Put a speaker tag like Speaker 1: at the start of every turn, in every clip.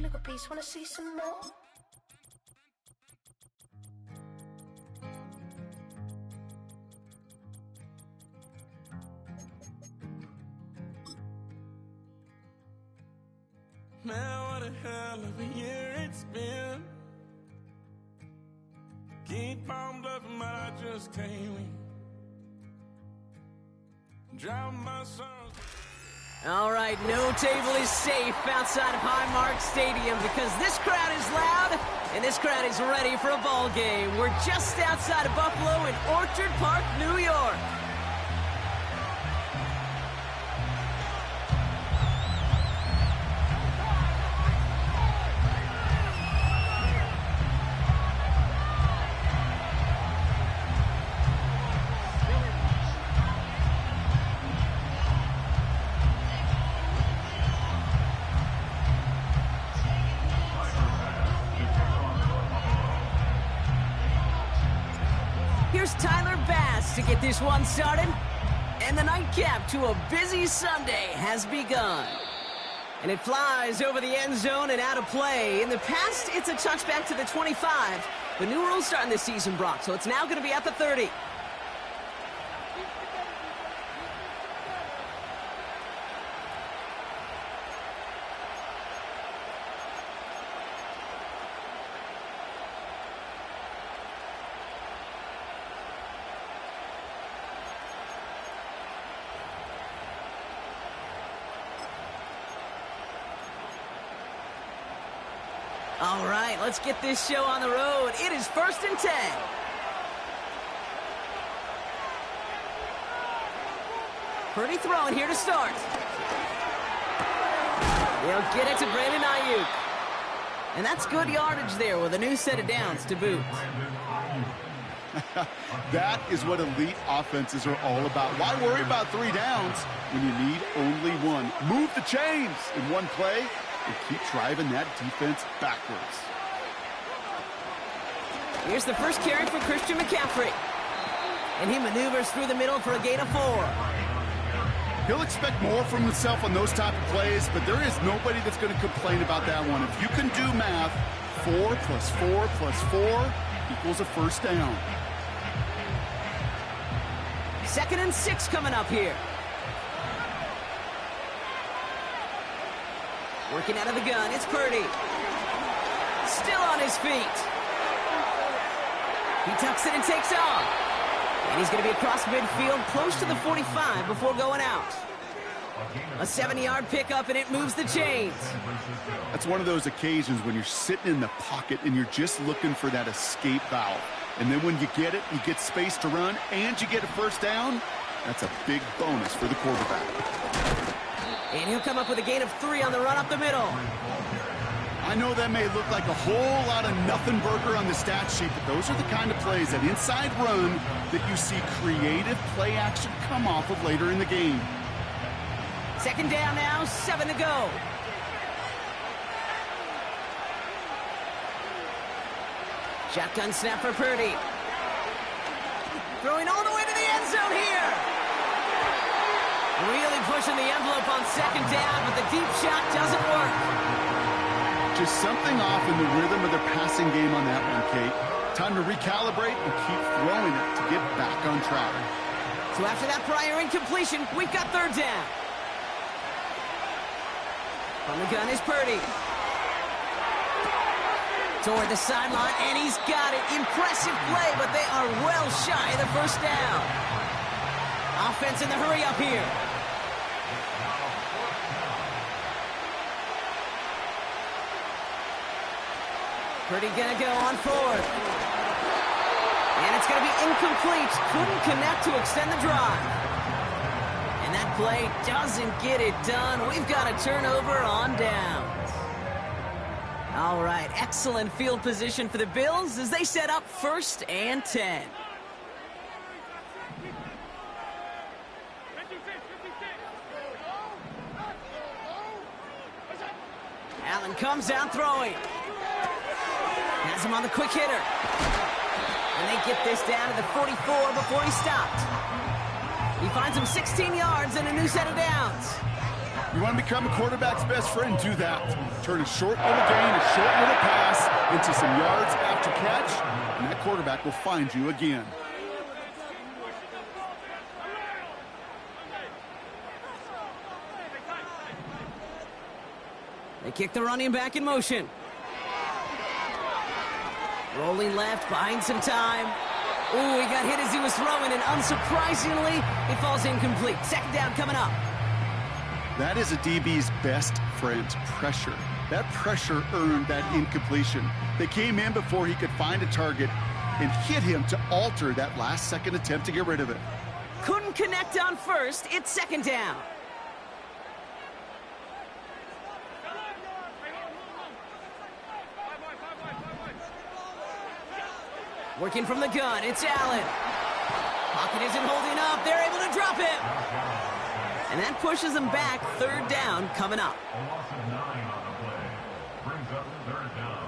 Speaker 1: little piece. Wanna see some more?
Speaker 2: Man, what a hell of a year it's been. Keep on bluffing, but I just can't win. Drop my songs.
Speaker 3: All right, no table is safe outside of Highmark Stadium because this crowd is loud and this crowd is ready for a ball game. We're just outside of Buffalo in Orchard Park, New York. Here's Tyler Bass to get this one started. And the nightcap to a busy Sunday has begun. And it flies over the end zone and out of play. In the past, it's a touchback to the 25. The new rules starting this season, Brock, so it's now going to be at the 30. All right, let's get this show on the road. It is 1st and 10. Purdy throwing here to start. They'll get it to Brandon Ayuk. And that's good yardage there with a new set of downs to boot.
Speaker 4: That is what elite offenses are all about. Why worry about 3 downs when you need only one? Move the chains in one play and keep driving that defense backwards.
Speaker 3: Here's the first carry for Christian McCaffrey. And he maneuvers through the middle for a gain of 4.
Speaker 4: He'll expect more from himself on those type of plays, but there is nobody that's going to complain about that one. If you can do math, 4 plus 4 plus 4 equals a first down.
Speaker 3: 2nd and 6 coming up here. Working out of the gun, it's Purdy. Still on his feet. He tucks it and takes off. And he's going to be across midfield, close to the 45 before going out. A 70-yard pickup, and it moves the chains.
Speaker 4: That's one of those occasions when you're sitting in the pocket and you're just looking for that escape valve. And then when you get it, you get space to run, and you get a first down. That's a big bonus for the quarterback.
Speaker 3: And he'll come up with a gain of 3 on the run up the middle.
Speaker 4: I know that may look like a whole lot of nothing burger on the stat sheet, but those are the kind of plays, that inside run, that you see creative play action come off of later in the game.
Speaker 3: 2nd down now, 7 to go. Shotgun snap for Purdy. Throwing all the way to the end zone here. Really pushing the envelope on 2nd down, but the deep shot doesn't work.
Speaker 4: Just something off in the rhythm of their passing game on that one, Kate. Time to recalibrate and keep throwing it to get back on track.
Speaker 3: So after that prior incompletion, we've got 3rd down. From the gun is Purdy. Toward the sideline, and he's got it. Impressive play, but they are well shy of the first down. Offense in the hurry up here. Purdy gonna go on 4th. And it's gonna be incomplete. Couldn't connect to extend the drive. And that play doesn't get it done. We've got a turnover on downs. All right, excellent field position for the Bills as they set up 1st and 10. Allen comes down throwing. Has him on the quick hitter. And they get this down to the 44 before he stopped. He finds him 16 yards and a new set of downs.
Speaker 4: You want to become a quarterback's best friend, do that. Turn a short little gain, a short little pass into some yards after catch, and that quarterback will find you again.
Speaker 3: They kick the running back in motion. Rolling left, buying some time. Ooh, he got hit as he was throwing, and unsurprisingly, it falls incomplete. Second down coming up.
Speaker 4: That is a DB's best friend, pressure. That pressure earned that incompletion. They came in before he could find a target and hit him to alter that last-second attempt to get rid of it.
Speaker 3: Couldn't connect on first. It's second down. Working from the gun, it's Allen. Pocket isn't holding up. They're able to drop him. And that pushes them back. Third down coming up.
Speaker 1: A loss of 9 on the play. Brings up third down.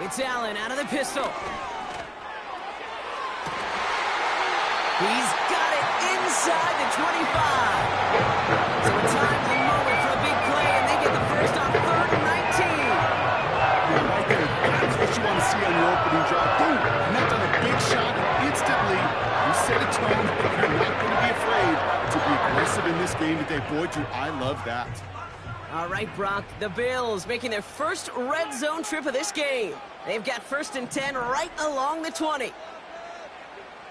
Speaker 3: It's Allen out of the pistol. He's got it inside the 25. So a timely moment for a big play, and they get the first on 3rd and 19.
Speaker 4: Yeah, right there. That's what you want to see on your opening drive. Boom! Connect on a big shot instantly. You set a tone. You're not going to be afraid to be aggressive in this game today. Boy, do I love that.
Speaker 3: All right, Brock, the Bills making their first red zone trip of this game. They've got 1st and 10 right along the 20.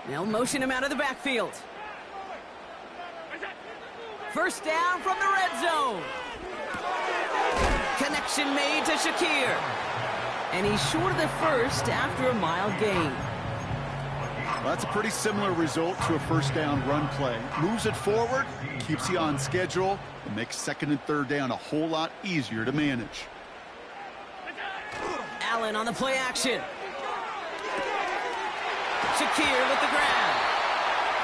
Speaker 3: They'll motion him out of the backfield. First down from the red zone. Connection made to Shakir. And he's short of the first after a mile gain.
Speaker 4: Well, that's a pretty similar result to a first down run play. Moves it forward, keeps you on schedule, and makes 2nd and 3rd down a whole lot easier to manage.
Speaker 3: Allen on the play action. Shakir with the grab.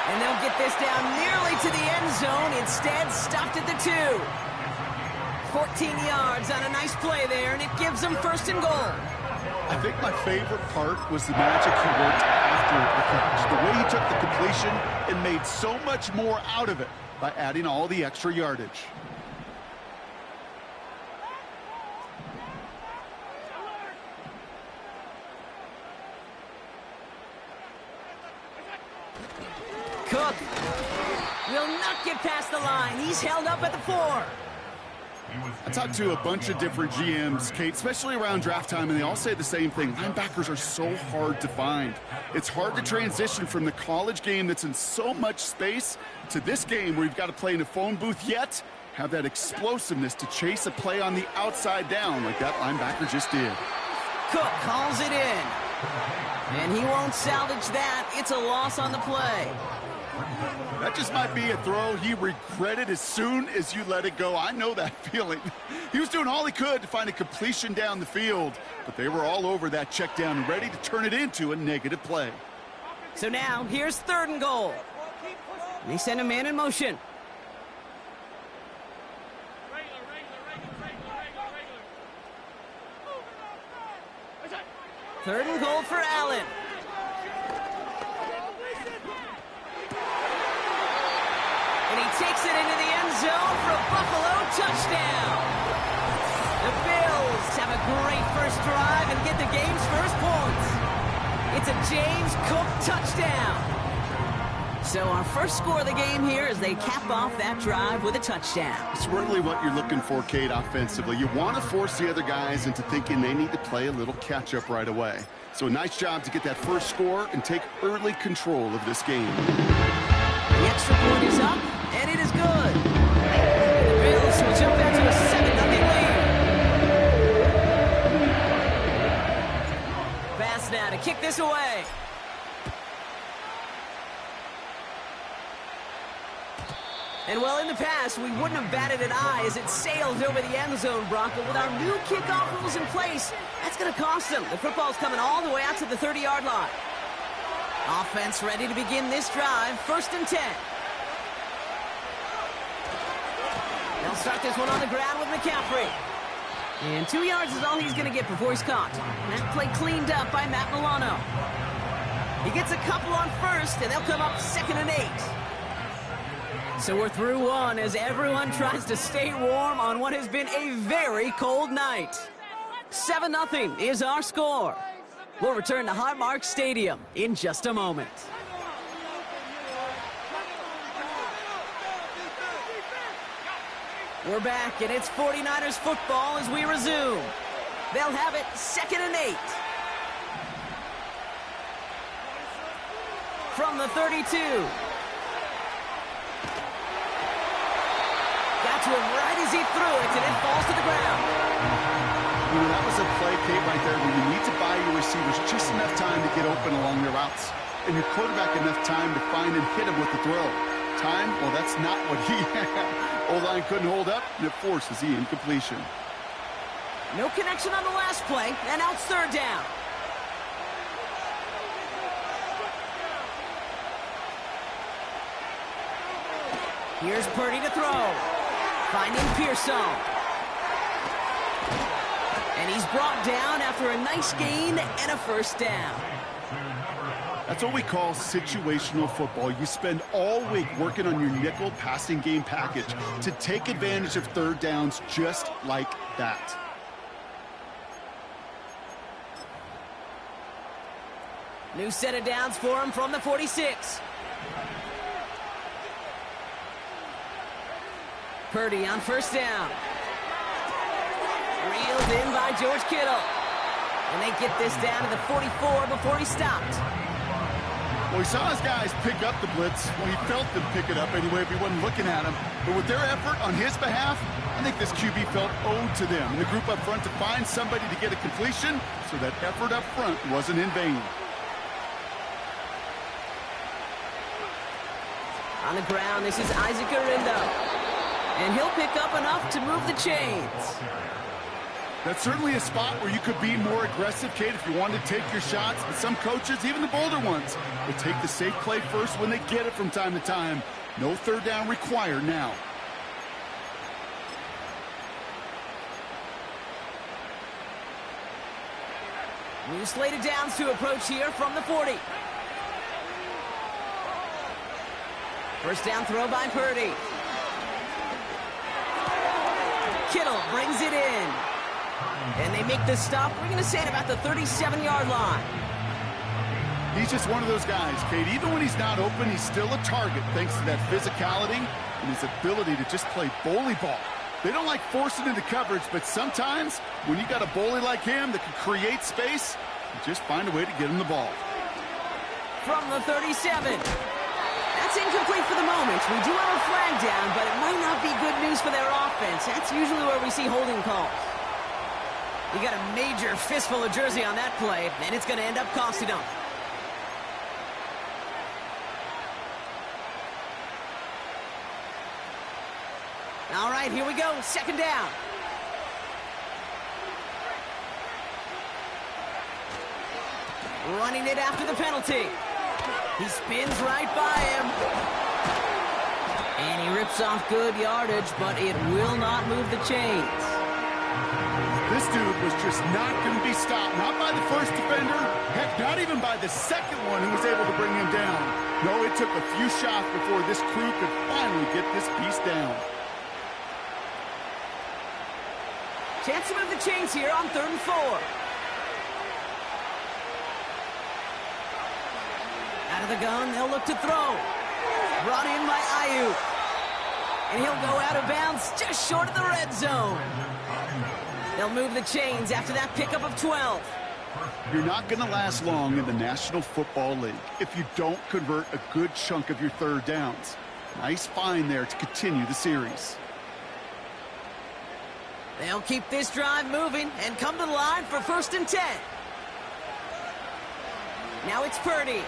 Speaker 3: And they'll get this down nearly to the end zone. Instead, stopped at the 2. 14 yards on a nice play there, and it gives them 1st and goal.
Speaker 4: I think my favorite part was the magic he worked after the catch. The way he took the completion and made so much more out of it by adding all the extra yardage.
Speaker 3: Cook will not get past the line. He's held up at the 4.
Speaker 4: I talked to a bunch of different GMs, Kate, especially around draft time, and they all say the same thing. Linebackers are so hard to find. It's hard to transition from the college game that's in so much space to this game where you've got to play in a phone booth, yet have that explosiveness to chase a play on the outside down like that linebacker just did.
Speaker 3: Cook calls it in. And he won't salvage that. It's a loss on the play.
Speaker 4: That just might be a throw he regretted as soon as you let it go. I know that feeling. He was doing all he could to find a completion down the field, but they were all over that check down and ready to turn it into a negative play.
Speaker 3: So now, here's 3rd and goal. They send a man in motion. Third and goal for Allen. And he takes it into the end zone for a Buffalo touchdown. The Bills have a great first drive and get the game's first points. It's a James Cook touchdown. So our first score of the game here as they cap off that drive with a touchdown.
Speaker 4: It's really what you're looking for, Kate, offensively. You want to force the other guys into thinking they need to play a little catch-up right away. So a nice job to get that first score and take early control of this game.
Speaker 3: The extra point is up, and it is good. And the Bills will jump out to a 7-0 lead. Pass now to kick this away. And well, in the past, we wouldn't have batted an eye as it sailed over the end zone, Brock. But with our new kickoff rules in place, that's going to cost them. The football's coming all the way out to the 30-yard line. Offense ready to begin this drive. 1st and 10. They'll start this one on the ground with McCaffrey. And 2 yards is all he's going to get before he's caught. That play cleaned up by Matt Milano. He gets a couple on first, and they'll come up 2nd and 8. So we're through one as everyone tries to stay warm on what has been a very cold night. 7-0 is our score. We'll return to Highmark Stadium in just a moment. We're back, and it's 49ers football as we resume. They'll have it 2nd and 8. From the 32. Got to him right as he threw it, and it falls to the ground.
Speaker 4: You know, that was a play, Kate, right there, where you need to buy your receivers just enough time to get open along their routes, and your quarterback enough time to find and hit him with the throw. Time? Well, that's not what he had. O-line couldn't hold up, and it forces the incompletion.
Speaker 3: No connection on the last play, and now it's 3rd down. Here's Purdy to throw. Finding Pearson. And he's brought down after a nice gain and a 1st down.
Speaker 4: That's what we call situational football. You spend all week working on your nickel passing game package to take advantage of 3rd downs just like that.
Speaker 3: New set of downs for him from the 46. Purdy on 1st down. Reeled in by George Kittle. And they get this down to the 44 before he stopped.
Speaker 4: Well, he saw his guys pick up the blitz. Well, he felt them pick it up anyway if he wasn't looking at him. But with their effort on his behalf, I think this QB felt owed to them and the group up front to find somebody to get a completion, so that effort up front wasn't in vain.
Speaker 3: On the ground, this is Isaac Arindo. And he'll pick up enough to move the chains.
Speaker 4: That's certainly a spot where you could be more aggressive, Kate, if you wanted to take your shots. But some coaches, even the bolder ones, will take the safe play first when they get it from time to time. No 3rd down required now.
Speaker 3: New slate of downs to approach here from the 40. 1st down throw by Purdy. Kittle brings it in. And they make the stop, we're going to say, at about the 37-yard line.
Speaker 4: He's just one of those guys, Kate. Even when he's not open, he's still a target thanks to that physicality and his ability to just play bully ball. They don't like forcing into coverage, but sometimes when you got a bully like him that can create space, you just find a way to get him the ball.
Speaker 3: From the 37. That's incomplete for the moment. We do have a flag down, but it might not be good news for their offense. That's usually where we see holding calls. You got a major fistful of jersey on that play, and it's going to end up costing them. All right, here we go. 2nd down. Running it after the penalty. He spins right by him. And he rips off good yardage, but it will not move the chains.
Speaker 4: This dude was just not going to be stopped. Not by the first defender. Heck, not even by the second one who was able to bring him down. No, it took a few shots before this crew could finally get this piece down.
Speaker 3: Chance to move the chains here on 3rd and 4. Out of the gun, they'll look to throw. Brought in by Ayuk. And he'll go out of bounds just short of the red zone. They'll move the chains after that pickup of 12.
Speaker 4: You're not going to last long in the National Football League if you don't convert a good chunk of your 3rd downs. Nice find there to continue the series.
Speaker 3: They'll keep this drive moving and come to the line for 1st and 10. Now it's Purdy.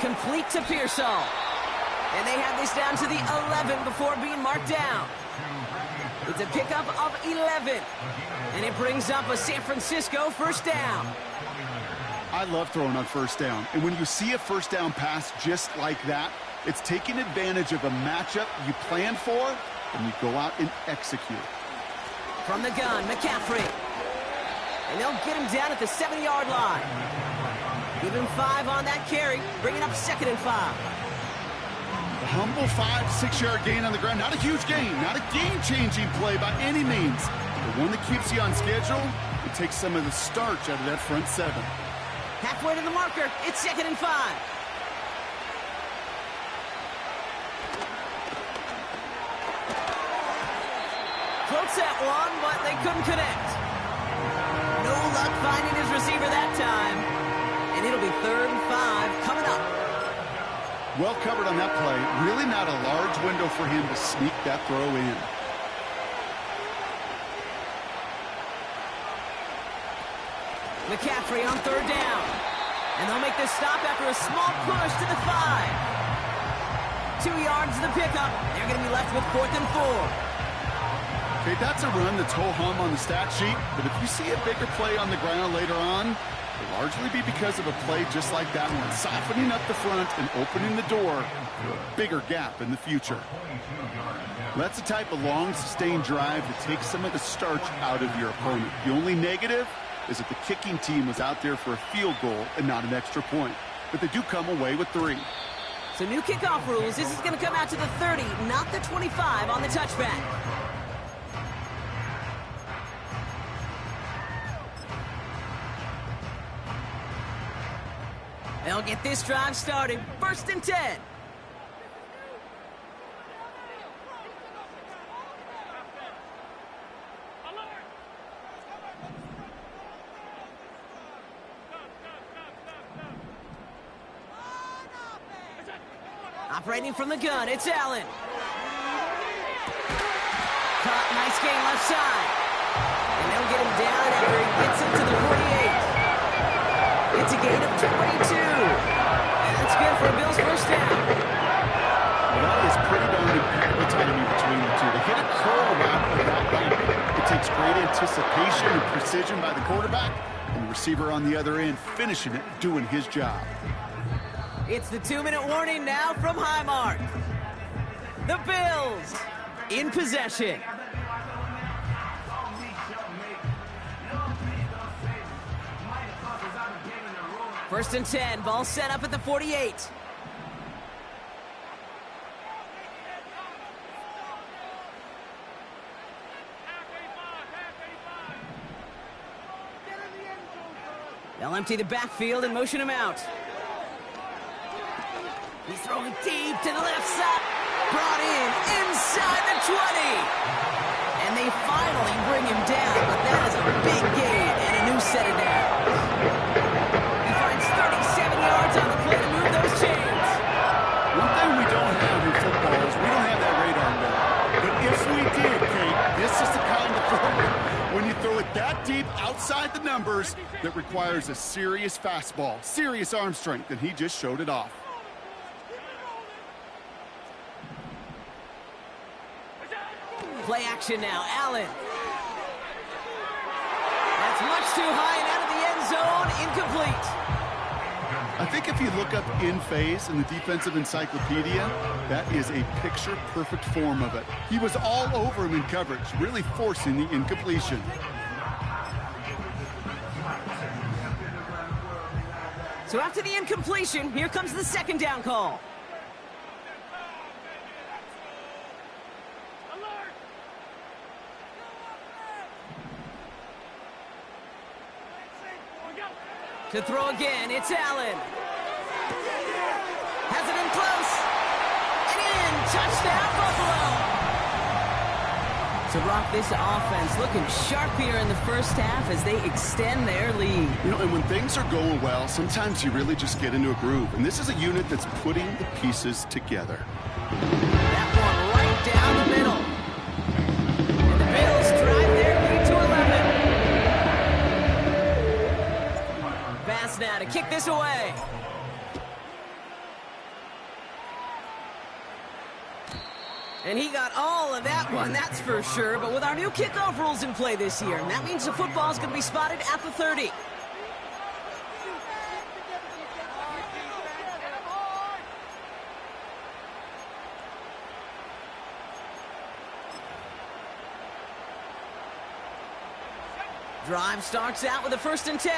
Speaker 3: Complete to Pearson. And they have this down to the 11 before being marked down. It's a pickup of 11. And it brings up a San Francisco 1st down.
Speaker 4: I love throwing on first down. And when you see a first down pass just like that, it's taking advantage of a matchup you planned for, and you go out and execute.
Speaker 3: From the gun, McCaffrey. And they'll get him down at the 7-yard line. Give him 5 on that carry, bringing up 2nd and 5.
Speaker 4: A humble 5-6-yard gain on the ground. Not a huge gain, not a game-changing play by any means. But one that keeps you on schedule, it takes some of the starch out of that front 7.
Speaker 3: Halfway to the marker, it's 2nd and 5. Floats that one, but they couldn't connect. No luck finding his receiver that time. And it'll be 3rd and 5 coming up.
Speaker 4: Well covered on that play. Really not a large window for him to sneak that throw in.
Speaker 3: McCaffrey on 3rd down. And they'll make this stop after a small push to the 5. 2 yards to the pickup. They're going to be left with 4th and 4.
Speaker 4: Okay, that's a run that's ho-hum on the stat sheet, but if you see a bigger play on the ground later on, it'll largely be because of a play just like that one, softening up the front and opening the door for a bigger gap in the future. That's the type of long, sustained drive that takes some of the starch out of your opponent. The only negative is that the kicking team was out there for a field goal and not an extra point, but they do come away with 3.
Speaker 3: So new kickoff rules. This is going to come out to the 30, not the 25 on the touchback. They'll get this drive started. 1st and 10. Operating from the gun, it's Allen. Caught, nice gain left side. And they'll get him down after he gets it to the 48. It's a gain of 22. And that's good for a Bills first down.
Speaker 4: Well, that is pretty darn impeccable timing between the two. To hit a curl route without ramp, it takes great anticipation and precision by the quarterback, and the receiver on the other end finishing it, doing his job.
Speaker 3: It's the 2-minute warning now from Highmark. The Bills in possession. First and 10, ball set up at the 48. They'll empty the backfield and motion him out. He's throwing deep to the left side. Brought in inside the 20. And they finally bring him down, but that is a big gain and a new set of downs. He finds 37 yards on the play to move those chains.
Speaker 4: One thing we don't have in football is we don't have that radar gun. But if we did, Kate, this is the kind of throw when you throw it that deep outside the numbers that requires a serious fastball, serious arm strength, and he just showed it off.
Speaker 3: Play action now, Allen. That's much too high and out of the end zone, incomplete.
Speaker 4: I think if you look up in phase in the defensive encyclopedia, that is a picture-perfect form of it. He was all over him in coverage, really forcing the incompletion.
Speaker 3: So after the incompletion, here comes the 2nd down call. To throw again, it's Allen. Has it in close. And in, touchdown Buffalo. So Rock, this offense looking sharp here in the first half as they extend their lead.
Speaker 4: You know, and when things are going well, sometimes you really just get into a groove. And this is a unit that's putting the pieces together.
Speaker 3: That one right down the middle. And the Bills drive their lead to 11. Pass now to kick this away. And he got all of that one, that's for sure. But with our new kickoff rules in play this year, and that means the football is going to be spotted at the 30. Drive starts out with a 1st and 10.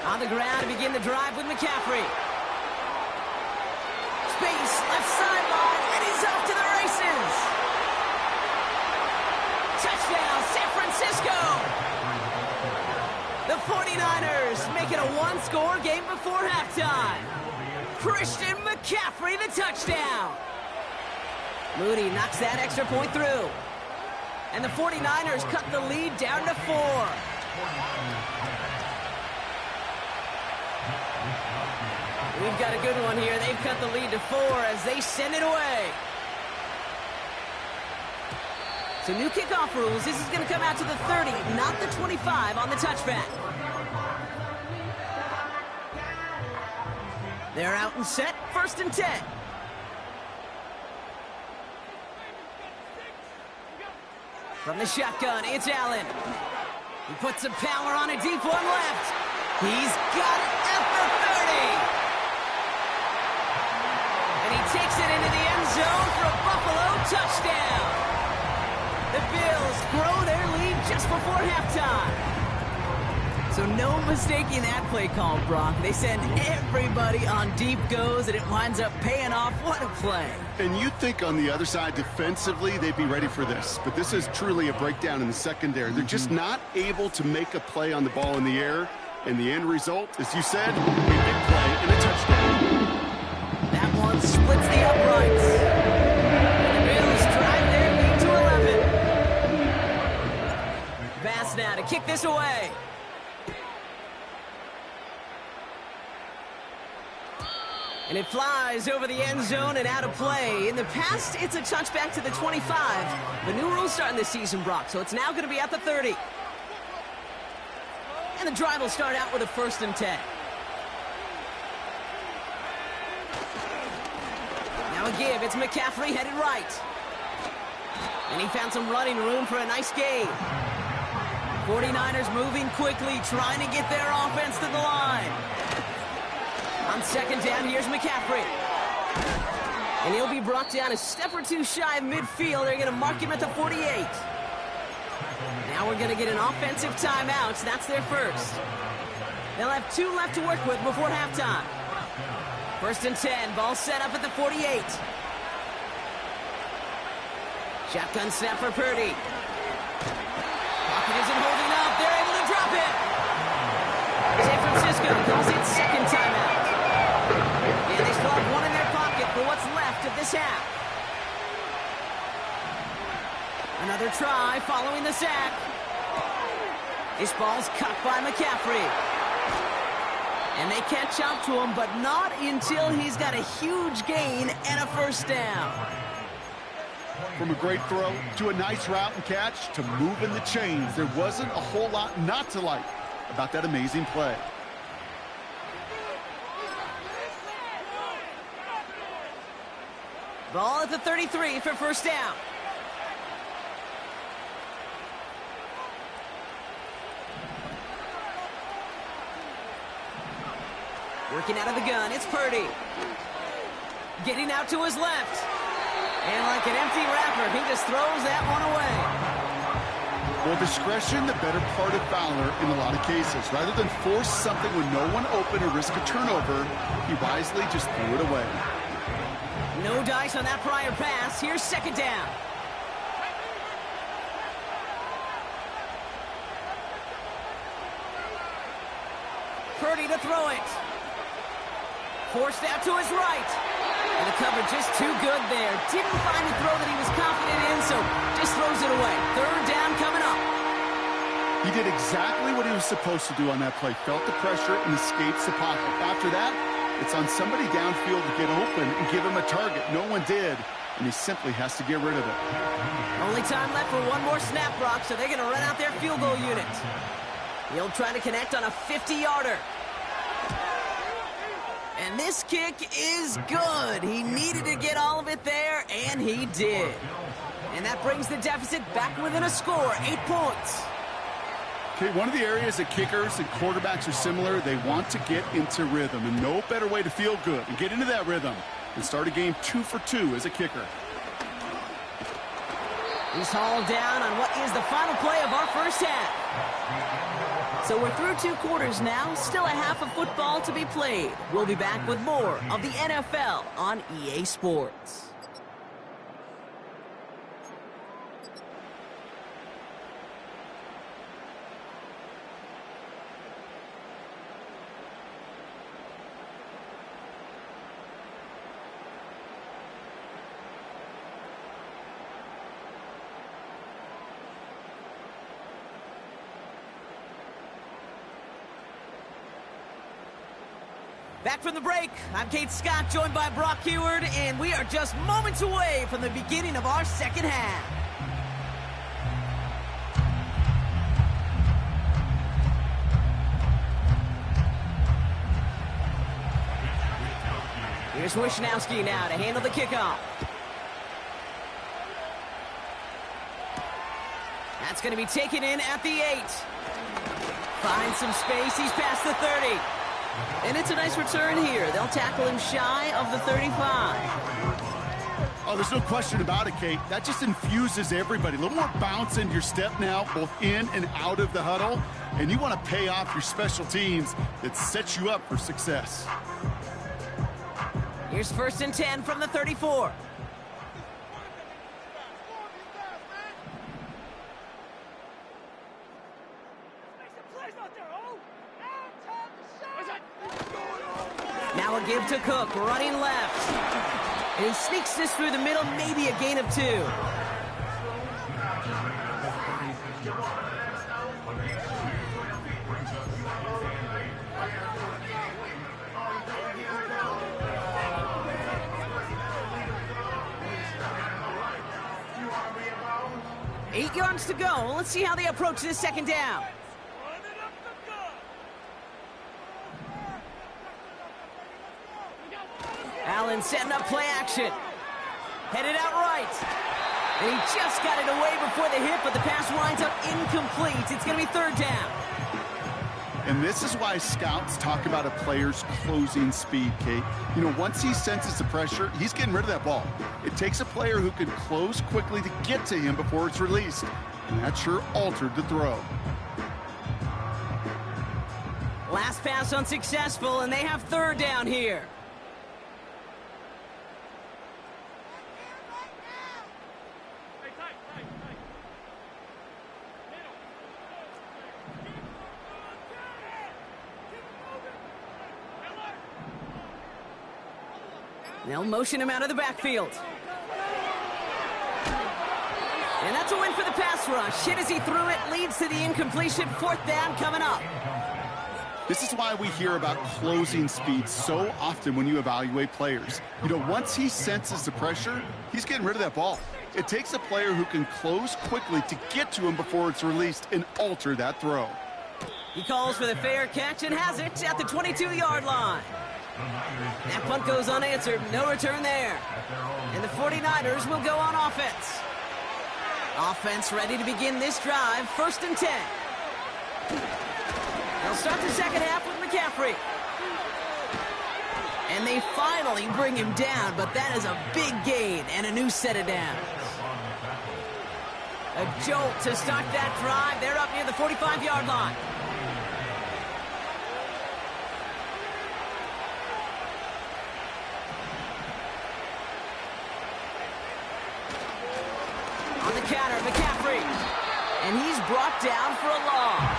Speaker 3: On the ground to begin the drive with McCaffrey. Space, left sideline, and he's off to the races. Touchdown, San Francisco. The 49ers make it a one-score game before halftime. Christian McCaffrey, the touchdown. Mooney knocks that extra point through. And the 49ers cut the lead down to 4. We've got a good one here. They've cut the lead to 4 as they send it away. So new kickoff rules. This is going to come out to the 30, not the 25 on the touchback. They're out and set. 1st and 10. From the shotgun, it's Allen. He puts some power on a deep one left. He's got it at the 30. And he takes it into the end zone for a Buffalo touchdown. The Bills grow their lead just before halftime. So no mistaking that play call, Brock. They send everybody on deep goes, and it winds up paying off. What a play.
Speaker 4: And you'd think on the other side, defensively, they'd be ready for this. But this is truly a breakdown in the secondary. They're just not able to make a play on the ball in the air. And the end result, as you said, a big play and a touchdown.
Speaker 3: That one splits the uprights. The Bills drive their lead to 11. Pass now to kick this away. And it flies over the end zone and out of play. In the past, it's a touchback to the 25. The new rules starting this season, Brock, so it's now going to be at the 30. And the drive will start out with a 1st and 10. Now a give. It's McCaffrey headed right. And he found some running room for a nice gain. 49ers moving quickly, trying to get their offense to the line. On 2nd down, here's McCaffrey. And he'll be brought down a step or two shy of midfield. They're going to mark him at the 48. Now we're going to get an offensive timeout. That's their first. They'll have 2 left to work with before halftime. 1st and 10. Ball set up at the 48. Shotgun snap for Purdy. Pocket isn't holding up. They're able to drop it. San Francisco calls it 2nd timeout. And they still have 1 in their pocket for what's left of this half. Another try following the sack. This ball's cut by McCaffrey. And they catch up to him, but not until he's got a huge gain and a 1st down.
Speaker 4: From a great throw to a nice route and catch to moving the chains, there wasn't a whole lot not to like about that amazing play.
Speaker 3: Ball at the 33 for 1st down. Working out of the gun, it's Purdy. Getting out to his left. And like an empty wrapper, he just throws that one away.
Speaker 4: Well, discretion, the better part of Fowler in a lot of cases. Rather than force something with no one open or risk a turnover, he wisely just threw it away.
Speaker 3: No dice on that prior pass. Here's 2nd down. Purdy to throw it. Forced out to his right. And the cover just too good there. Didn't find the throw that he was confident in, so just throws it away. 3rd down coming up.
Speaker 4: He did exactly what he was supposed to do on that play. Felt the pressure and escapes the pocket. After that, it's on somebody downfield to get open and give him a target. No one did, and he simply has to get rid of it.
Speaker 3: Only time left for 1 more snap, Brock, so they're going to run out their field goal unit. He'll try to connect on a 50-yarder. And this kick is good. He needed to get all of it there, and he did. And that brings the deficit back within a score, 8 points.
Speaker 4: Okay, one of the areas that kickers and quarterbacks are similar, they want to get into rhythm, and no better way to feel good and get into that rhythm than start a game 2 for 2 as a kicker.
Speaker 3: He's hauled down on what is the final play of our first half. So we're through 2 quarters now, still a half of football to be played. We'll be back with more of the NFL on EA Sports. Back from the break, I'm Kate Scott, joined by Brock Heward, and we are just moments away from the beginning of our second half. Here's Wishnowski now to handle the kickoff. That's going to be taken in at the 8. Finds some space, he's past the 30. And it's a nice return here. They'll tackle him shy of the 35.
Speaker 4: Oh, there's no question about it, Kate. That just infuses everybody. A little more bounce in your step now, both in and out of the huddle. And you want to pay off your special teams that sets you up for success.
Speaker 3: Here's 1st and 10 from the 34. Now a give to Cook, running left. And he sneaks this through the middle, maybe a gain of 2. Eight yards to go. Let's see how they approach this second down. Allen setting up play action. Headed out right. And he just got it away before the hit, but the pass winds up incomplete. It's going to be 3rd down.
Speaker 4: And this is why scouts talk about a player's closing speed, Kate. You know, once he senses the pressure, he's getting rid of that ball. It takes a player who can close quickly to get to him before it's released. And that sure altered the throw.
Speaker 3: Last pass unsuccessful, and they have 3rd down here. They'll motion him out of the backfield. And that's a win for the pass rush. Hit as he threw it, leads to the incompletion. 4th down coming up.
Speaker 4: This is why we hear about closing speed so often when you evaluate players. You know, once he senses the pressure, he's getting rid of that ball. It takes a player who can close quickly to get to him before it's released and alter that throw.
Speaker 3: He calls for the fair catch and has it at the 22-yard line. That punt goes unanswered. No return there. And the 49ers will go on offense. Offense ready to begin this drive. 1st and 10. They'll start the second half with McCaffrey. And they finally bring him down, but that is a big gain and a new set of downs. A jolt to start that drive. They're up near the 45-yard line. On the counter, McCaffrey. And he's brought down for a loss.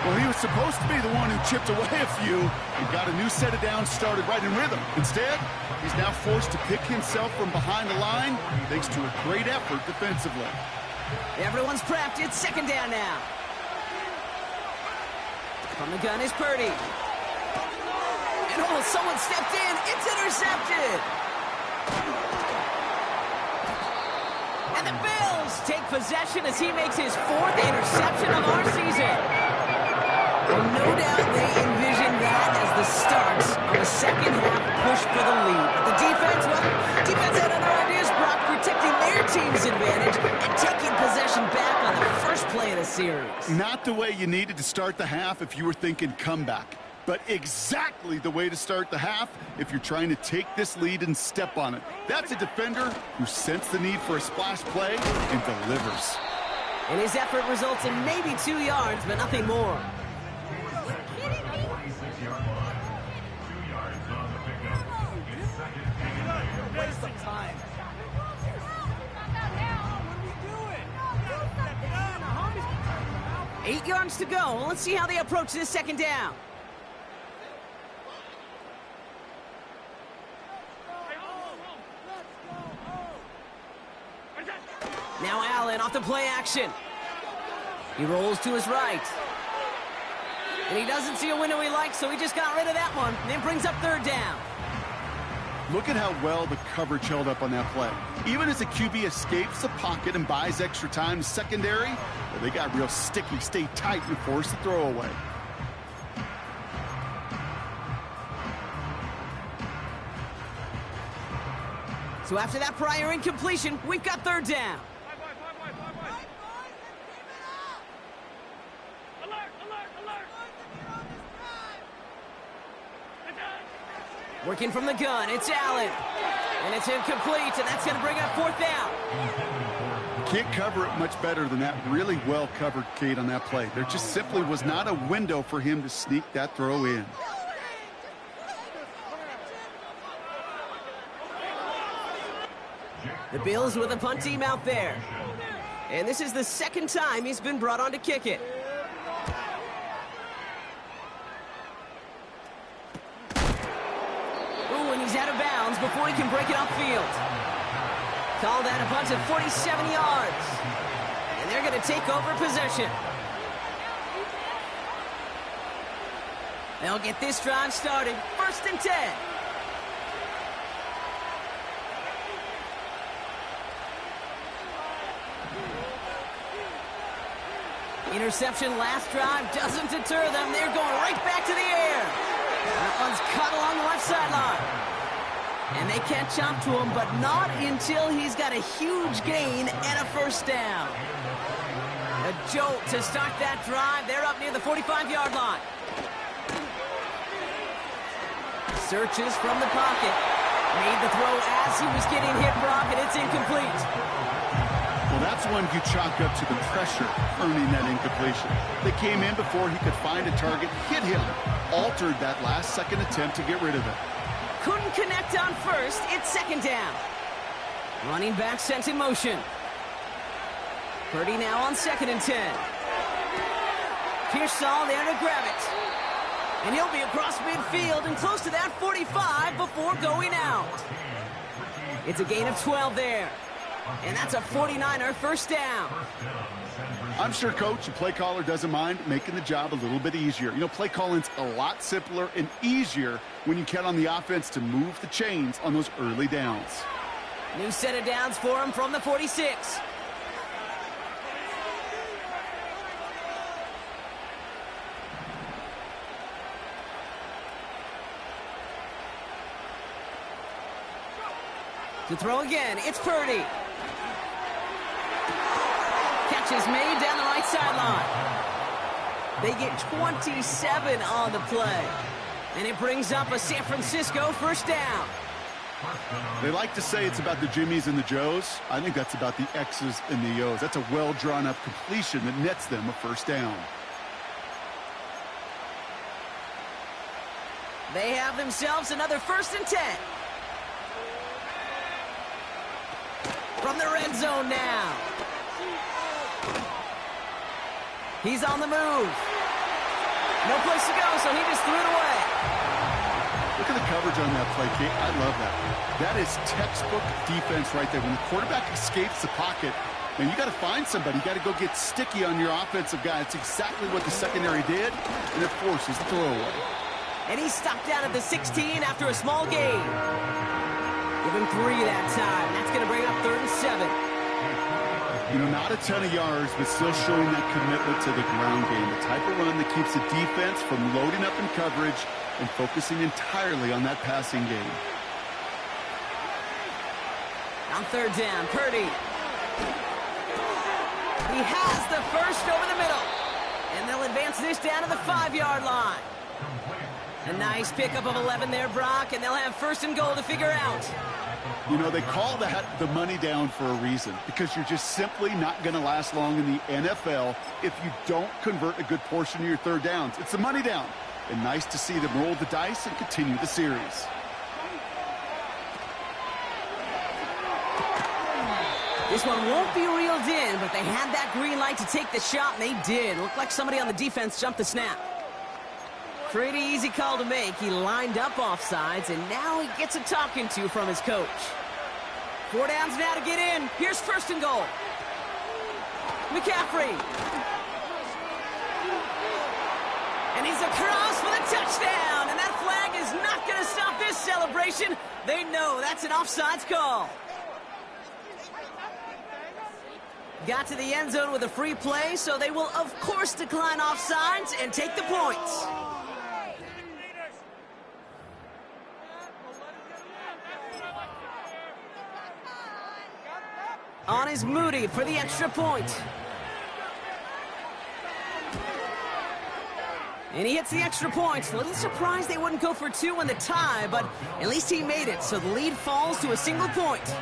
Speaker 4: Well, he was supposed to be the one who chipped away a few and got a new set of downs started right in rhythm. Instead, he's now forced to pick himself from behind the line thanks to a great effort defensively.
Speaker 3: Everyone's prepped. It's 2nd down now. From the gun is Purdy. And oh, someone stepped in. It's intercepted. And the Bills take possession as he makes his 4th interception of our season. No doubt they envision that as the start of a second half push for the lead. But the defense, well, defense had other ideas, Brock, protecting their team's advantage and taking possession back on the first play of the series.
Speaker 4: Not the way you needed to start the half if you were thinking comeback. but exactly the way to start the half if you're trying to take this lead and step on it. That's a defender who sensed the need for a splash play and delivers.
Speaker 3: And his effort results in maybe 2 yards, but nothing more.
Speaker 1: 46-yard line. 2 yards on the pickup. It's second and 8.
Speaker 5: Waste some time.
Speaker 3: 8 yards to go. Let's see how they approach this second down. Now Allen off the play action. He rolls to his right. And he doesn't see a window he likes, so he just got rid of that one. And then brings up third down.
Speaker 4: Look at how well the coverage held up on that play. Even as the QB escapes the pocket and buys extra time to secondary, well, they got real sticky, stay tight, and force the throw away.
Speaker 3: So after that prior incompletion, we've got third down. Working from the gun, it's Allen. And it's incomplete, and that's going to bring up fourth down.
Speaker 4: Can't cover it much better than that. Really well covered, Kate, on that play. There just simply was not a window for him to sneak that throw in.
Speaker 3: The Bills with a punt team out there. And this is the second time he's been brought on to kick it. Ooh, and he's out of bounds before he can break it upfield. Call that a punt of 47 yards. And they're going to take over possession. They'll get this drive started. 1st and 10. Interception last drive doesn't deter them. They're going right back to the air. That one's cut along the left sideline. And they catch up to him, but not until he's got a huge gain and a first down. A jolt to start that drive. They're up near the 45-yard line. Searches from the pocket. Made the throw as he was getting hit, Brock, and it's incomplete.
Speaker 4: Well, that's one you chalk up to the pressure earning that incompletion. They came in before he could find a target, hit him, altered that last-second attempt to get rid of it.
Speaker 3: Couldn't connect on first. It's second down. Running back sent in motion. Purdy now on 2nd and 10. Pearsall there to grab it. And he'll be across midfield and close to that 45 before going out. It's a gain of 12 there. And that's a 49er first down.
Speaker 4: I'm sure, Coach, the play caller doesn't mind making the job a little bit easier. You know, play calling's a lot simpler and easier when you count on the offense to move the chains on those early downs.
Speaker 3: New set of downs for him from the 46. To throw again, it's Purdy. Catch is made down the right sideline. They get 27 on the play. And it brings up a San Francisco first down.
Speaker 4: They like to say it's about the Jimmies and the Joes. I think that's about the X's and the O's. That's a well-drawn-up completion that nets them a first down.
Speaker 3: They have themselves another 1st and 10. From the red zone now. He's on the move. No place to go, so he just threw it away.
Speaker 4: Look at the coverage on that play, Kate. I love that. That is textbook defense right there. When the quarterback escapes the pocket, and you got to find somebody. You got to go get sticky on your offensive guy. It's exactly what the secondary did, and it forces the throwaway.
Speaker 3: And he's stopped down at the 16 after a small gain. Give him 3 that time. That's going to bring up 3rd and 7.
Speaker 4: You know, not a ton of yards, but still showing that commitment to the ground game. The type of run that keeps the defense from loading up in coverage and focusing entirely on that passing game.
Speaker 3: On 3rd down, Purdy. He has the first over the middle. And they'll advance this down to the 5-yard line. A nice pickup of 11 there, Brock, and they'll have first and goal to figure out.
Speaker 4: You know, they call that the money down for a reason, because you're just simply not going to last long in the NFL if you don't convert a good portion of your third downs. It's the money down. And nice to see them roll the dice and continue the series.
Speaker 3: This one won't be reeled in, but they had that green light to take the shot, and they did. Looked like somebody on the defense jumped the snap. Pretty easy call to make. He lined up offsides, and now he gets a talking to from his coach. 4 downs now to get in. Here's first and goal. McCaffrey. And he's across for the touchdown, and that flag is not going to stop this celebration. They know that's an offsides call. Got to the end zone with a free play, so they will, of course, decline offsides and take the points. On is Moody for the extra point. And he hits the extra points. A little surprised they wouldn't go for 2 in the tie, but at least he made it, so the lead falls to a single point.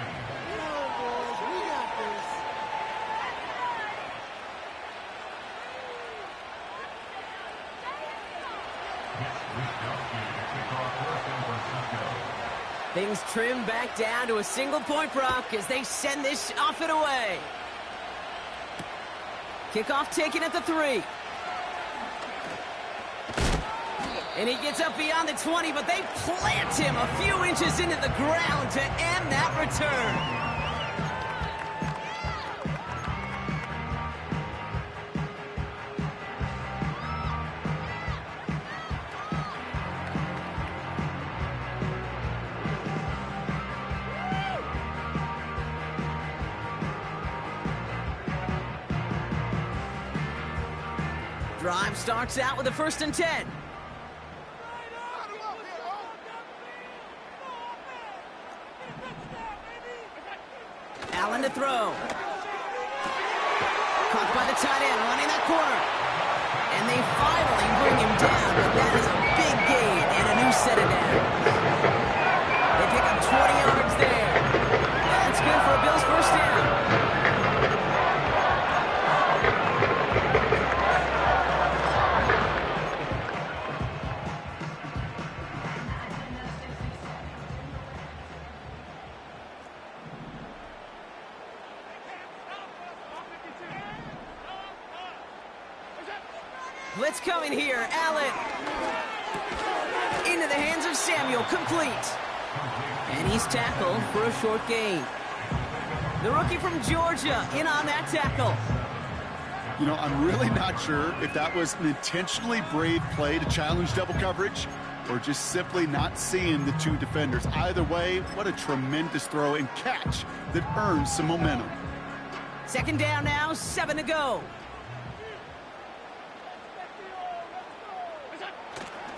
Speaker 3: Things trim back down to a single point, Brock, as they send this off and away. Kickoff taken at the 3. And he gets up beyond the 20, but they plant him a few inches into the ground to end that return. Drive starts out with a 1st and 10. Allen to throw. Caught by the tight end, running that corner. And they finally bring him down, but that is a big gain and a new set of downs. They pick up 20 yards there. That's good for a Bills first down. Blitz coming here. Allen. Into the hands of Samuel. Complete. And he's tackled for a short gain. The rookie from Georgia in on that tackle.
Speaker 4: You know, I'm really not sure if that was an intentionally brave play to challenge double coverage or just simply not seeing the 2 defenders. Either way, what a tremendous throw and catch that earns some momentum.
Speaker 3: 2nd down now, 7 to go.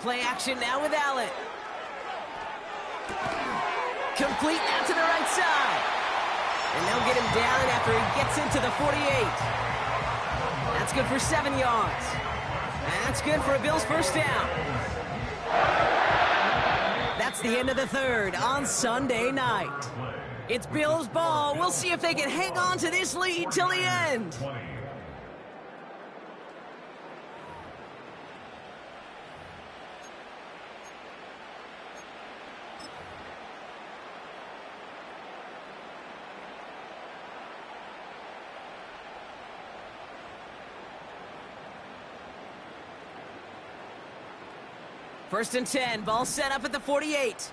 Speaker 3: Play action now with Allen. Complete now to the right side. And they'll get him down after he gets into the 48. That's good for 7 yards. And that's good for a Bills first down. That's the end of the 3rd on Sunday night. It's Bills ball. We'll see if they can hang on to this lead till the end. First and 10, ball set up at the 48.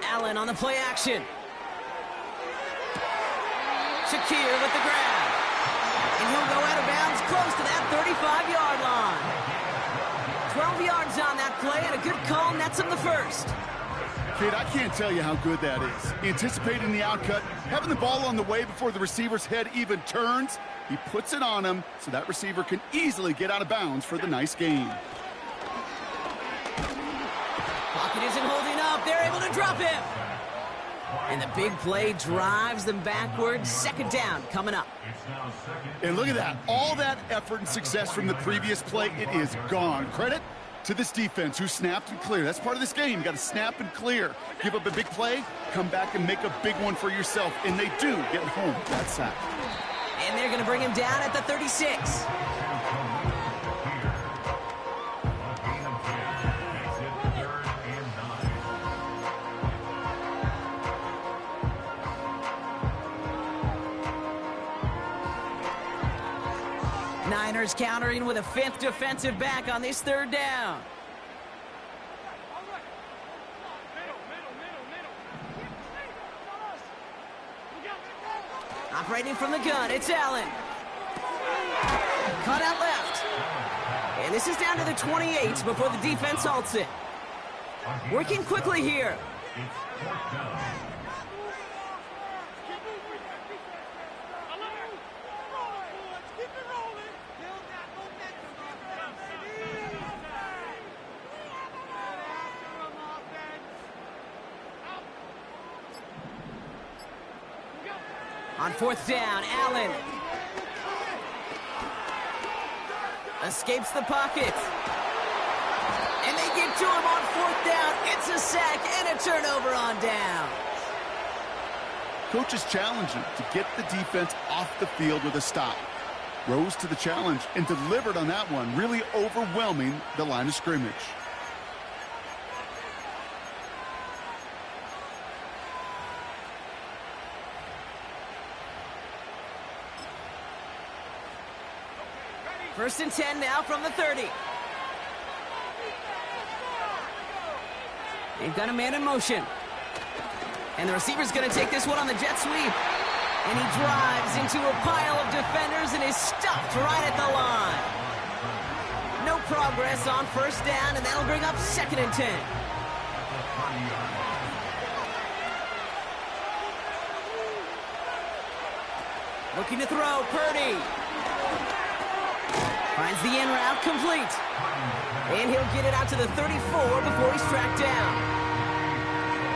Speaker 3: Allen on the play action. Shakir with the grab. And he'll go out of bounds close to that 35-yard line. 12 yards on that play, and a good call nets him the first.
Speaker 4: Kid, I can't tell you how good that is. Anticipating the outcut, having the ball on the way before the receiver's head even turns. He puts it on him so that receiver can easily get out of bounds for the nice gain.
Speaker 3: Pocket isn't holding up. They're able to drop him. And the big play drives them backwards. Second down coming up.
Speaker 4: And look at that. All that effort and success from the previous play, it is gone. Credit to this defense who snapped and cleared. That's part of this game. You got to snap and clear. Give up a big play, come back and make a big one for yourself. And they do get home that sack.
Speaker 3: And they're going to bring him down at the 36. Niners countering with a fifth defensive back on this third down. Operating from the gun, it's Allen. Cut out left. And this is down to the 28 before the defense halts it. Working quickly here. On fourth down, Allen escapes the pocket. And they get to him on fourth down. It's a sack and a turnover on down.
Speaker 4: Coach is challenging to get the defense off the field with a stop. Rose to the challenge and delivered on that one, really overwhelming the line of scrimmage.
Speaker 3: First and 10 now from the 30. They've got a man in motion. And the receiver's going to take this one on the jet sweep. And he drives into a pile of defenders and is stopped right at the line. No progress on first down, and that'll bring up second and 10. Looking to throw, Purdy. Finds the in route complete. And he'll get it out to the 34 before he's tracked down.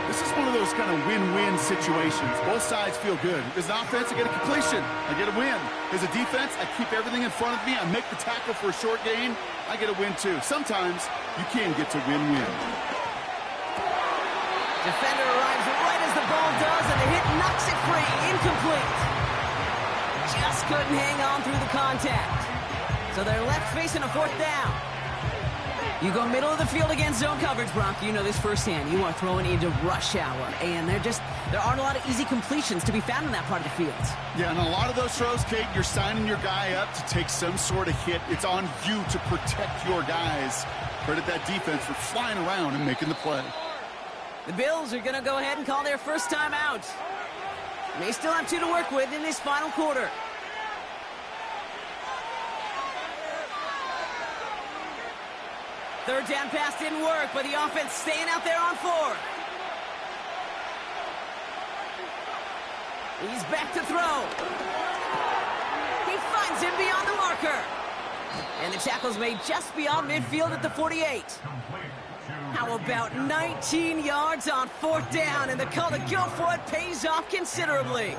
Speaker 4: This is one of those kind of win-win situations. Both sides feel good. As an offense, I get a completion. I get a win. As a defense, I keep everything in front of me. I make the tackle for a short gain. I get a win, too. Sometimes you can get to win-win.
Speaker 3: Defender arrives right as the ball does, and the hit knocks it free. Incomplete. Just couldn't hang on through the contact. So they're left facing a fourth down. You go middle of the field against zone coverage, Bronco. You know this firsthand. You are throwing into rush hour. And there aren't a lot of easy completions to be found in that part of the field.
Speaker 4: Yeah, and a lot of those throws, Kate, you're signing your guy up to take some sort of hit. It's on you to protect your guys. Credit that defense for flying around and making the play.
Speaker 3: The Bills are going to go ahead and call their first time out. They still have 2 to work with in this final quarter. Third down pass didn't work, but the offense staying out there on 4. He's back to throw. He finds him beyond the marker. And the tackle's made just beyond midfield at the 48. How about 19 yards on fourth down, and the call to go for it pays off considerably.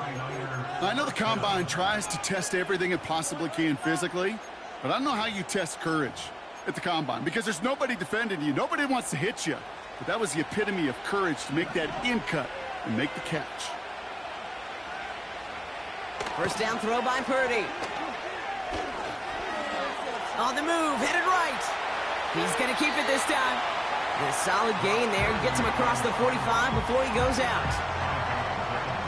Speaker 4: I know the Combine tries to test everything it possibly can physically, but I don't know how you test courage at the Combine, because there's nobody defending you. Nobody wants to hit you. But that was the epitome of courage to make that in cut and make the catch.
Speaker 3: First down throw by Purdy. On the move, headed right. He's going to keep it this time. A solid gain there. Gets him across the 45 before he goes out.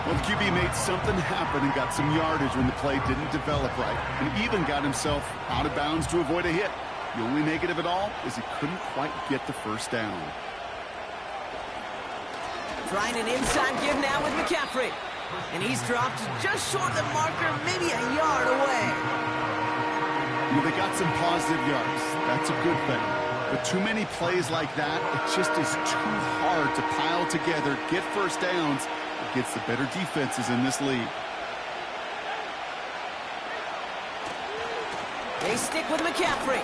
Speaker 4: Well, the QB made something happen and got some yardage when the play didn't develop right, and even got himself out of bounds to avoid a hit. The only negative at all is he couldn't quite get the first down.
Speaker 3: Trying an inside give now with McCaffrey. And he's dropped just short of the marker, maybe a yard away.
Speaker 4: You know, they got some positive yards. That's a good thing. But too many plays like that, it just is too hard to pile together, get first downs against the better defenses in this league.
Speaker 3: They stick with McCaffrey.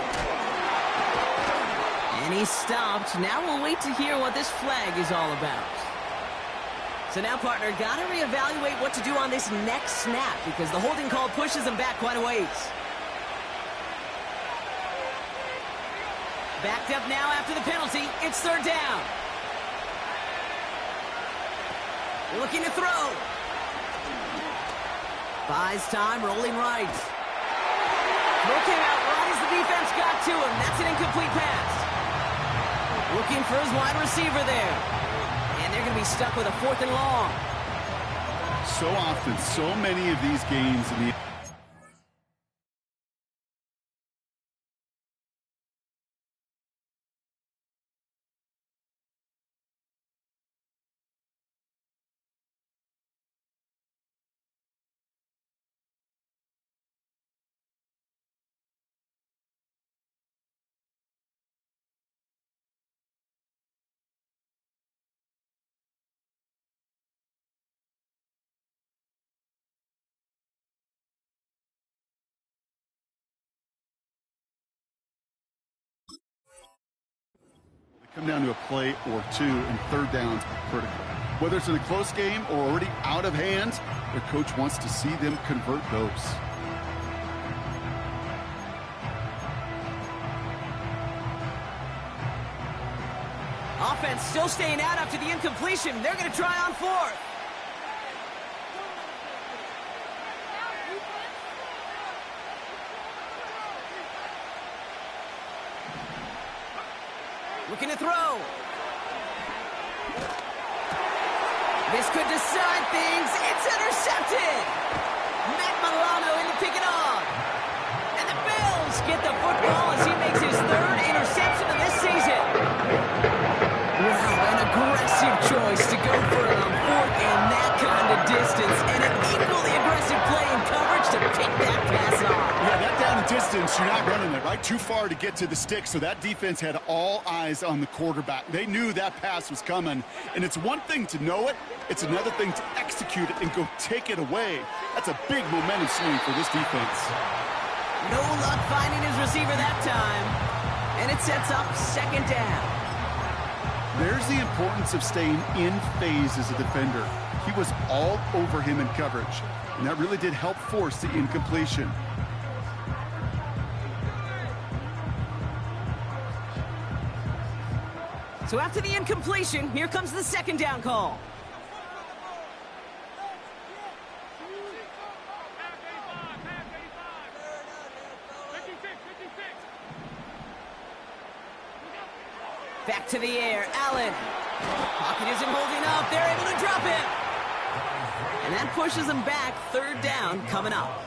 Speaker 3: And he's stopped. Now we'll wait to hear what this flag is all about. So now, partner, got to reevaluate what to do on this next snap because the holding call pushes him back quite a ways. Backed up now after the penalty. It's third down. Looking to throw. Buys time, rolling right. Throw came out right as the defense got to him. That's an incomplete pass. Looking for his wide receiver there. And they're going to be stuck with a 4th and long.
Speaker 4: So often, so many of these games in the come down to a play or two, and third downs are critical. Whether it's in a close game or already out of hand, their coach wants to see them convert those.
Speaker 3: Offense still staying out after the incompletion. They're going to try on 4th. Looking to throw. This could decide things. It's intercepted. Matt Milano in to pick it off. And the Bills get the football as he makes his 3rd interception of this season. Wow, an aggressive choice to go for it on 4th and that kind of distance. And an equally aggressive play in coverage to pick that pass off.
Speaker 4: Yeah, that down and distance, you're not running it, right? Too far to get to the stick, so that defense had all eyes on the quarterback. They knew that pass was coming, and it's one thing to know it, it's another thing to execute it and go take it away. That's a big momentum swing for this defense.
Speaker 3: No luck finding his receiver that time, and it sets up 2nd down.
Speaker 4: There's the importance of staying in phase as a defender. He was all over him in coverage, and that really did help force the incompletion.
Speaker 3: So after the incompletion, here comes the 2nd down call. Back to the air, Allen. Pocket isn't holding up. They're able to drop him. And that pushes them back. 3rd down coming up.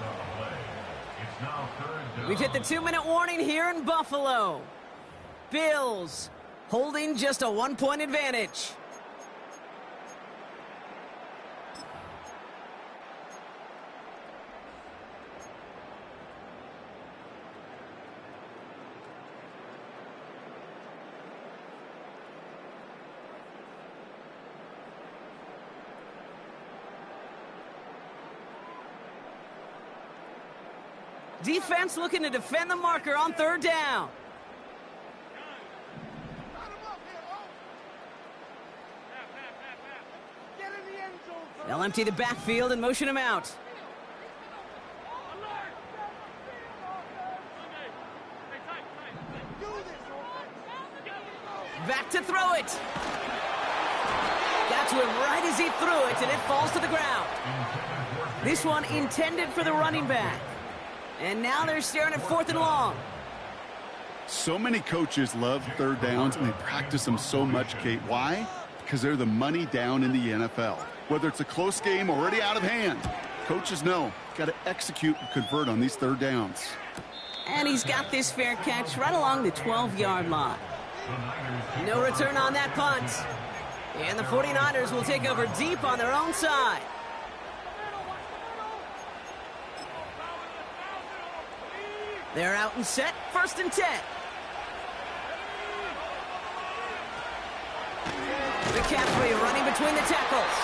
Speaker 3: We've hit the 2-minute warning here in Buffalo. Bills holding just a 1-point advantage. Defense looking to defend the marker on 3rd down. They'll empty the backfield and motion him out. Back to throw it. Got to him right as he threw it, and it falls to the ground. This one intended for the running back. And now they're staring at 4th and long.
Speaker 4: So many coaches love 3rd downs, and they practice them so much, Kate. Why? Because they're the money down in the NFL. Whether it's a close game already out of hand, coaches know, got to execute and convert on these 3rd downs.
Speaker 3: And he's got this fair catch right along the 12-yard line. No return on that punt. And the 49ers will take over deep on their own side. They're out and set, 1st and 10. McCaffrey running between the tackles.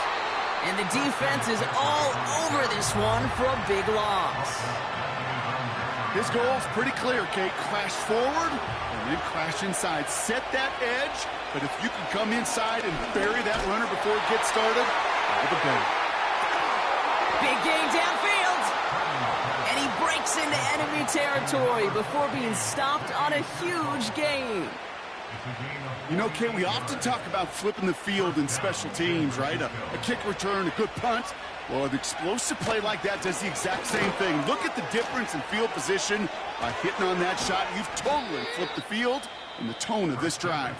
Speaker 3: And the defense is all over this one for a big loss.
Speaker 4: His goal's pretty clear, Kate. Crash forward and then crash inside. Set that edge, but if you can come inside and bury that runner before it gets started, all the better.
Speaker 3: Big gain downfield. And he breaks into enemy territory before being stopped on a huge gain.
Speaker 4: You know, Kate, we often talk about flipping the field in special teams, right? A kick return, a good punt. Well, an explosive play like that does the exact same thing. Look at the difference in field position by hitting on that shot. You've totally flipped the field and the tone of this drive.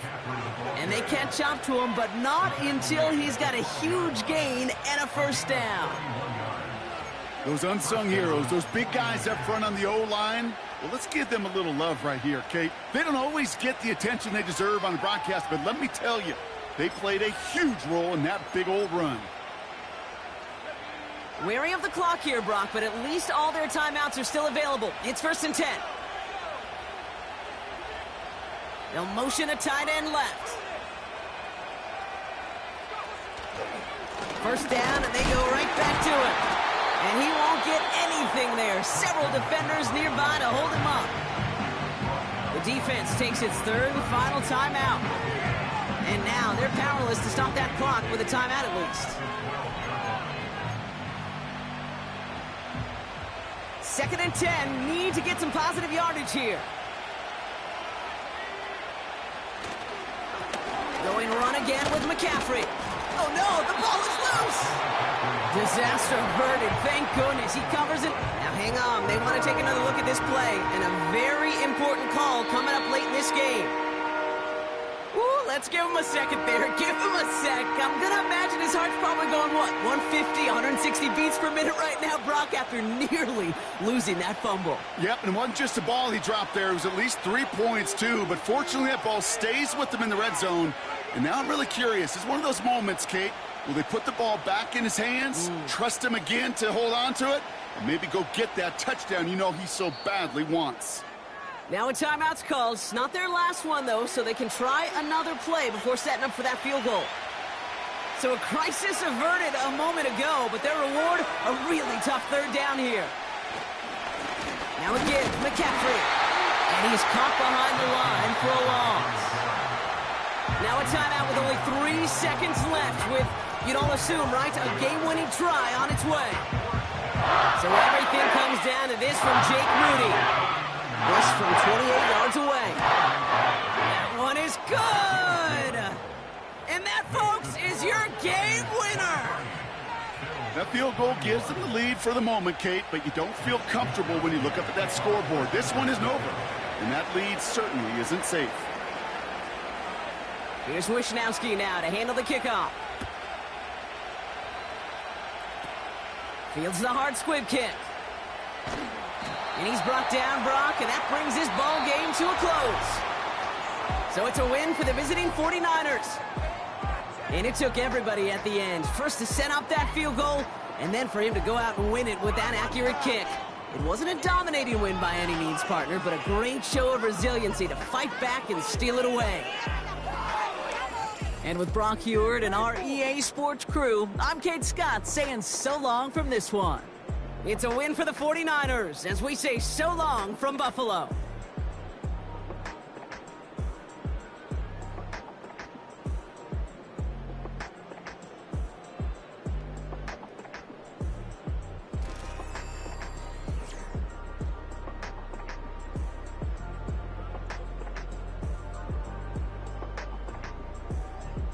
Speaker 3: And they catch up to him, but not until he's got a huge gain and a first down.
Speaker 4: Those unsung heroes, those big guys up front on the O-line, well, let's give them a little love right here, Kate. They don't always get the attention they deserve on the broadcast, but let me tell you, they played a huge role in that big old run.
Speaker 3: Wary of the clock here, Brock, but at least all their timeouts are still available. It's 1st and 10. They'll motion a tight end left. First down, and they go right back to it. And he won't get anything there. Several defenders nearby to hold him up. The defense takes its 3rd and final timeout. And now they're powerless to stop that clock with a timeout at least. 2nd and 10, need to get some positive yardage here. Going run again with McCaffrey. Oh no, the ball is loose! Disaster averted, thank goodness. He covers it. Now hang on, they want to take another look at this play. And a very important call coming up late in this game. Ooh, let's give him a second there. Give him a sec. I'm going to imagine his heart's probably going, what, 150, 160 beats per minute right now, Brock, after nearly losing that fumble.
Speaker 4: Yep, and it wasn't just a ball he dropped there. It was at least 3 points, too. But fortunately, that ball stays with him in the red zone. And now I'm really curious. It's one of those moments, Kate. Will they put the ball back in his hands, trust him again to hold on to it, or maybe go get that touchdown you know he so badly wants?
Speaker 3: Now a timeout's called. It's not their last one, though, so they can try another play before setting up for that field goal. So a crisis averted a moment ago, but their reward, a really tough 3rd down here. Now again, McCaffrey. And he's caught behind the line for a loss. Now a timeout with only 3 seconds left with, you'd all assume, right, a game-winning try on its way. So everything comes down to this from Jake Moody. This from 28 yards away. That one is good! And that, folks, is your game winner!
Speaker 4: That field goal gives them the lead for the moment, Kate, but you don't feel comfortable when you look up at that scoreboard. This one isn't over, and that lead certainly isn't safe.
Speaker 3: Here's Wishnowski now to handle the kickoff. Fields the hard squib kick. And he's brought down, Brock, and that brings this ball game to a close. So it's a win for the visiting 49ers. And it took everybody at the end. First to set up that field goal, and then for him to go out and win it with that accurate kick. It wasn't a dominating win by any means, partner, but a great show of resiliency to fight back and steal it away. And with Brock Heward and our EA Sports crew, I'm Kate Scott saying so long from this one. It's a win for the 49ers as we say so long from Buffalo.